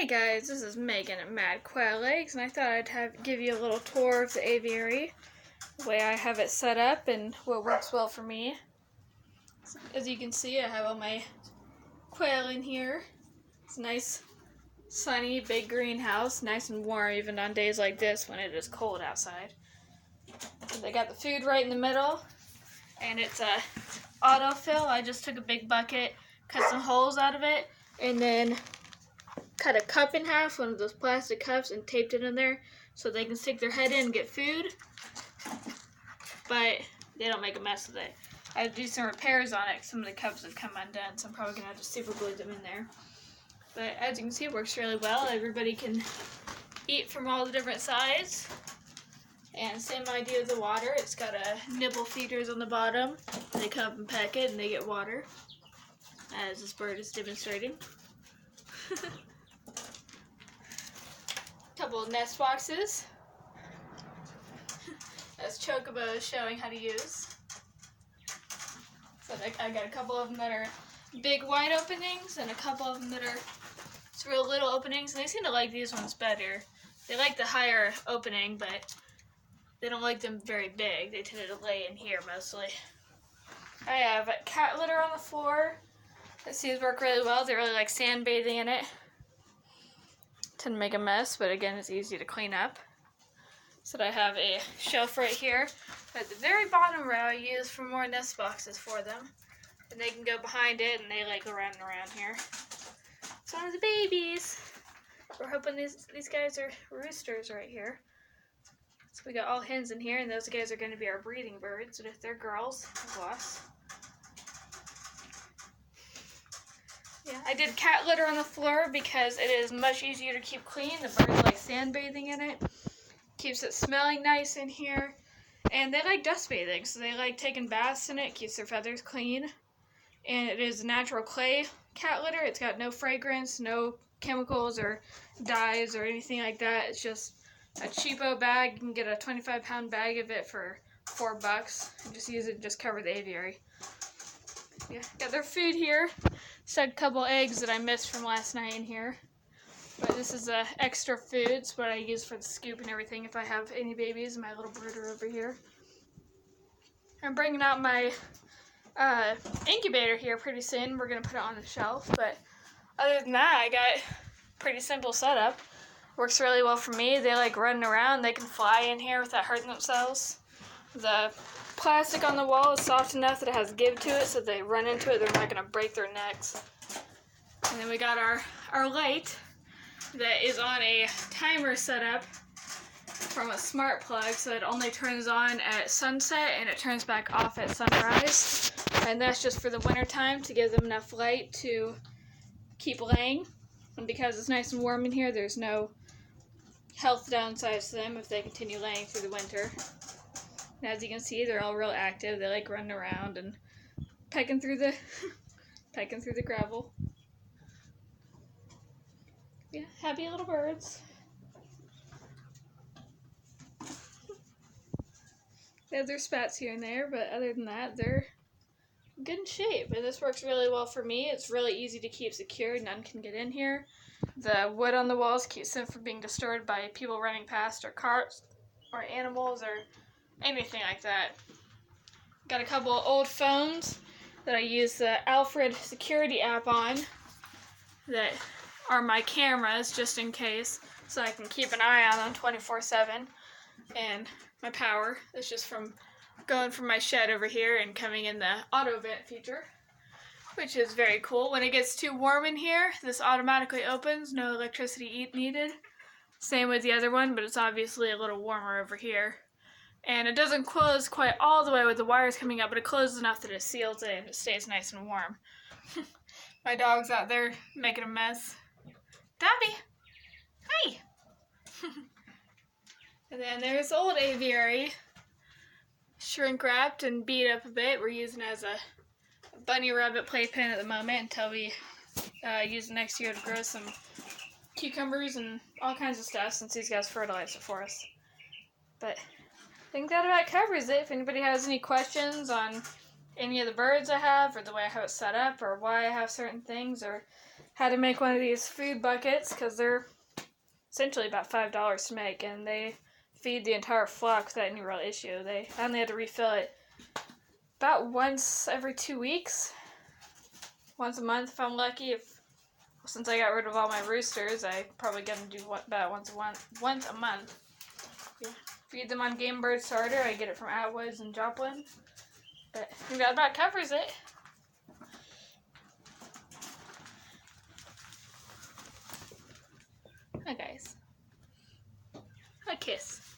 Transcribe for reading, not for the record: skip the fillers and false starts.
Hey guys, this is Megan at Mad Quail Legs, and I thought I'd give you a little tour of the aviary, the way I have it set up and what works well for me. As you can see, I have all my quail in here. It's a nice, sunny, big greenhouse, nice and warm even on days like this when it is cold outside. And they got the food right in the middle, and it's a autofill. I just took a big bucket, cut some holes out of it, and then cut a cup in half, one of those plastic cups, and taped it in there so they can stick their head in and get food, but they don't make a mess with it. I had to do some repairs on it. Some of the cups have come undone, so I'm probably going to have to super glue them in there. But as you can see, it works really well. Everybody can eat from all the different sides. And same idea with the water. It's got nibble feeders on the bottom. They come up and peck it and they get water, as this bird is demonstrating. Couple of nest boxes. That's Chocobo is showing how to use. So I got a couple of them that are big wide openings and a couple of them that are real little openings, and they seem to like these ones better. They like the higher opening, but they don't like them very big. They tend to lay in here mostly. I have cat litter on the floor. That seems to work really well. They really like sunbathing in it. Tend to make a mess, but again, it's easy to clean up. So I have a shelf right here. At the very bottom row, I use for more nest boxes for them. And they can go behind it, and they like go around and around here. It's one of the babies. We're hoping these guys are roosters right here. So we got all hens in here, and those guys are going to be our breeding birds. And if they're girls, boss. Yeah, I did cat litter on the floor because it is much easier to keep clean. The birds like sunbathing in it. Keeps it smelling nice in here. And they like dust bathing, so they like taking baths in it. Keeps their feathers clean. And it is natural clay cat litter. It's got no fragrance, no chemicals or dyes or anything like that. It's just a cheapo bag. You can get a 25-pound bag of it for $4. And just use it and just cover the aviary. Yeah, got their food here. Stuck a couple eggs that I missed from last night in here. But this is extra food. It's what I use for the scoop and everything if I have any babies. My little brooder over here. I'm bringing out my incubator here pretty soon. We're going to put it on the shelf. But other than that, I got a pretty simple setup. Works really well for me. They like running around. They can fly in here without hurting themselves. The plastic on the wall is soft enough that it has give to it, so if they run into it, they're not going to break their necks. And then we got our light that is on a timer setup from a smart plug, so it only turns on at sunset and it turns back off at sunrise. And that's just for the winter time to give them enough light to keep laying. And because it's nice and warm in here, there's no health downsides to them if they continue laying through the winter. And as you can see, they're all real active. They like running around and pecking through the gravel. Yeah, happy little birds. They have their spats here and there, but other than that, they're good in shape. And this works really well for me. It's really easy to keep secure. None can get in here. The wood on the walls keeps them from being disturbed by people running past or cars or animals or anything like that. Got a couple of old phones that I use the Alfred security app on that are my cameras just in case, so I can keep an eye on them 24/7. And my power is just from going from my shed over here and coming in the auto vent feature, which is very cool. When it gets too warm in here, this automatically opens, no electricity needed. Same with the other one, but it's obviously a little warmer over here. And it doesn't close quite all the way with the wires coming up, but it closes enough that it seals it and it stays nice and warm. My dog's out there making a mess. Dobby! Hi! And then there's the old aviary. Shrink wrapped and beat up a bit. We're using it as a bunny rabbit playpen at the moment until we use it next year to grow some cucumbers and all kinds of stuff since these guys fertilize it for us. But I think that about covers it. If anybody has any questions on any of the birds I have, or the way I have it set up, or why I have certain things, or Had to make one of these food buckets because they're essentially about $5 to make, and they feed the entire flock without any real issue. I only had to refill it about once every 2 weeks, once a month if I'm lucky. Since I got rid of all my roosters, I probably gonna do about once a month. Yeah. Feed them on game bird starter. I get it from Atwoods and Joplin, but I think that about covers it. Hi guys. A kiss.